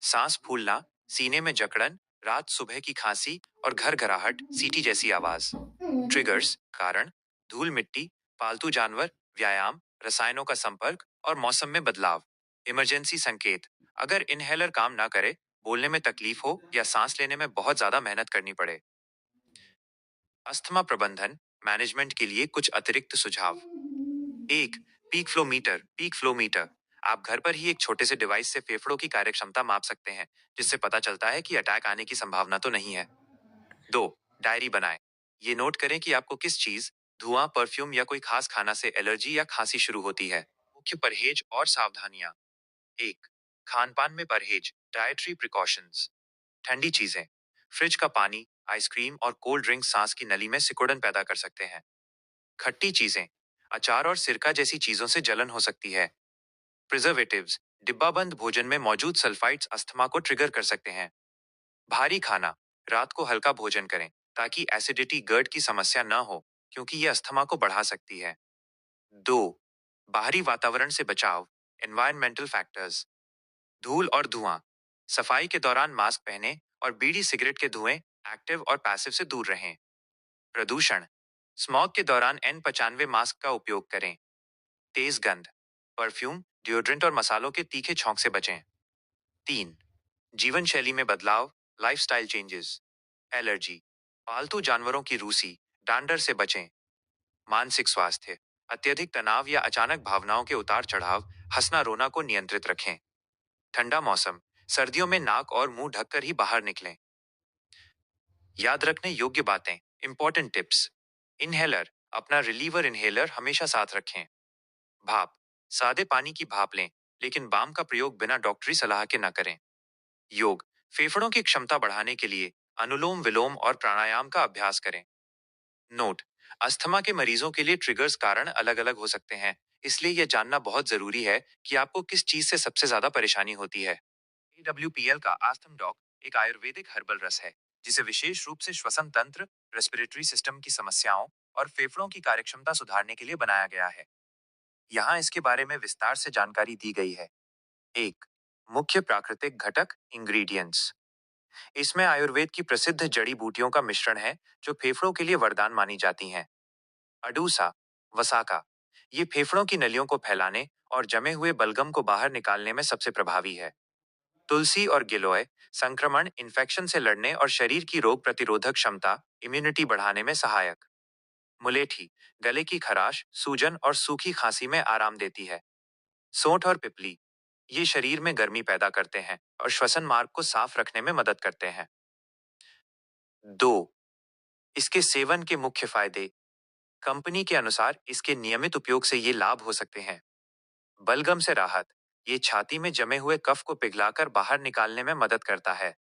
सांस फूलना, सीने में जकड़न, रात सुबह की खांसी और घर घराहट सीटी जैसी आवाज। ट्रिगर्स कारण: धूल मिट्टी, पालतू जानवर, व्यायाम, रसायनों का संपर्क और मौसम में बदलाव। इमरजेंसी संकेत: अगर इनहेलर काम ना करे, बोलने में तकलीफ हो या सांस लेने में बहुत ज्यादा मेहनत करनी पड़े। अस्थमा प्रबंधन मैनेजमेंट के लिए कुछ अतिरिक्त सुझाव। एक, पीक फ्लो मीटर। आप घर पर ही एक छोटे से डिवाइस से फेफड़ों की कार्यक्षमता माप सकते हैं, जिससे पता चलता है कि अटैक आने की संभावना तो नहीं है। दो, डायरी बनाएं। ये नोट करें कि आपको किस चीज, धुआं, परफ्यूम या कोई खास खाना से एलर्जी या खांसी शुरू होती है। मुख्य परहेज और सावधानियां। एक, खान पान में परहेज, डाइटरी प्रिकॉशंस। ठंडी चीजें, फ्रिज का पानी, आइसक्रीम और कोल्ड ड्रिंक्स सांस की नली में सिकुड़न पैदा कर सकते हैं। खट्टी चीजें, अचार और सिरका जैसी चीजों से जलन हो सकती है। प्रिजर्वेटिव्स, डिब्बाबंद भोजन में मौजूद सल्फाइड्स अस्थमा को ट्रिगर कर सकते हैं। भारी खाना, रात को हल्का भोजन करें ताकि एसिडिटी गर्ड की समस्या न हो, क्योंकि यह अस्थमा को बढ़ा सकती है। दो, बाहरी वातावरण से बचाव, एनवायरमेंटल फैक्टर्स। धूल और धुआं, सफाई के दौरान मास्क पहने और बीड़ी सिगरेट के धुएं, एक्टिव और पैसिव से दूर रहें। प्रदूषण, स्मॉग के दौरान N95 मास्क का उपयोग करें। तेज गंध, परफ्यूम, डिओड्रेंट और मसालों के तीखे छौंक से बचें। तीन, जीवन शैली में बदलाव, लाइफस्टाइल चेंजेस। एलर्जी, पालतू जानवरों की रूसी, डांडर से बचें। मानसिक स्वास्थ्य, अत्यधिक तनाव या अचानक भावनाओं के उतार चढ़ाव, हंसना रोना को नियंत्रित रखें। ठंडा मौसम, सर्दियों में नाक और मुंह ढककर ही बाहर निकलें। याद रखने योग्य बातें, इंपॉर्टेंट टिप्स। इनहेलर, अपना रिलीवर इनहेलर हमेशा साथ रखें। भाप, सादे पानी की भाप लें, लेकिन बाम का प्रयोग बिना डॉक्टरी सलाह के न करें। योग, फेफड़ों की क्षमता बढ़ाने के लिए अनुलोम विलोम और प्राणायाम का अभ्यास करें। नोट, अस्थमा के मरीजों के लिए ट्रिगर्स कारण अलग अलग हो सकते हैं, इसलिए यह जानना बहुत जरूरी है कि आपको किस चीज से सबसे ज्यादा परेशानी होती है। AWPL का आस्थम डॉक एक आयुर्वेदिक हर्बल रस है, जिसे विशेष रूप से श्वसन तंत्र, रेस्पिरेटरी सिस्टम की समस्याओं और फेफड़ों की कार्यक्षमता सुधारने के लिए बनाया गया है। यहाँ इसके बारे में विस्तार से जानकारी दी गई है। एक, मुख्य प्राकृतिक घटक इंग्रेडिएंट्स। इसमें आयुर्वेद की प्रसिद्ध जड़ी बूटियों का मिश्रण है, जो फेफड़ों के लिए वरदान मानी जाती हैं। अडूसा, वसाका, ये फेफड़ों की नलियों को फैलाने और जमे हुए बलगम को बाहर निकालने में सबसे प्रभावी है। तुलसी और गिलोय, संक्रमण, इन्फेक्शन से लड़ने और शरीर की रोग प्रतिरोधक क्षमता, इम्यूनिटी बढ़ाने में सहायक। मुलेठी, गले की खराश, सूजन और सूखी खांसी में आराम देती है। सोंठ और पिपली, ये शरीर में गर्मी पैदा करते हैं और श्वसन मार्ग को साफ रखने में मदद करते हैं। दो, इसके सेवन के मुख्य फायदे। कंपनी के अनुसार इसके नियमित उपयोग से ये लाभ हो सकते हैं: बलगम से राहत, ये छाती में जमे हुए कफ को पिघलाकर बाहर निकालने में मदद करता है।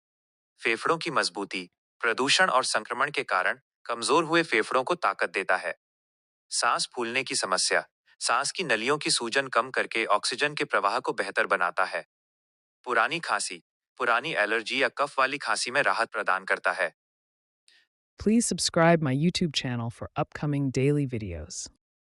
फेफड़ों की मजबूती, प्रदूषण और संक्रमण के कारण कमजोर हुए फेफड़ों को ताकत देता है। सांस फूलने की समस्या, सांस की नलियों की सूजन कम करके ऑक्सीजन के प्रवाह को बेहतर बनाता है। पुरानी खांसी, पुरानी एलर्जी या कफ वाली खांसी में राहत प्रदान करता है। Please subscribe my YouTube channel for upcoming daily videos.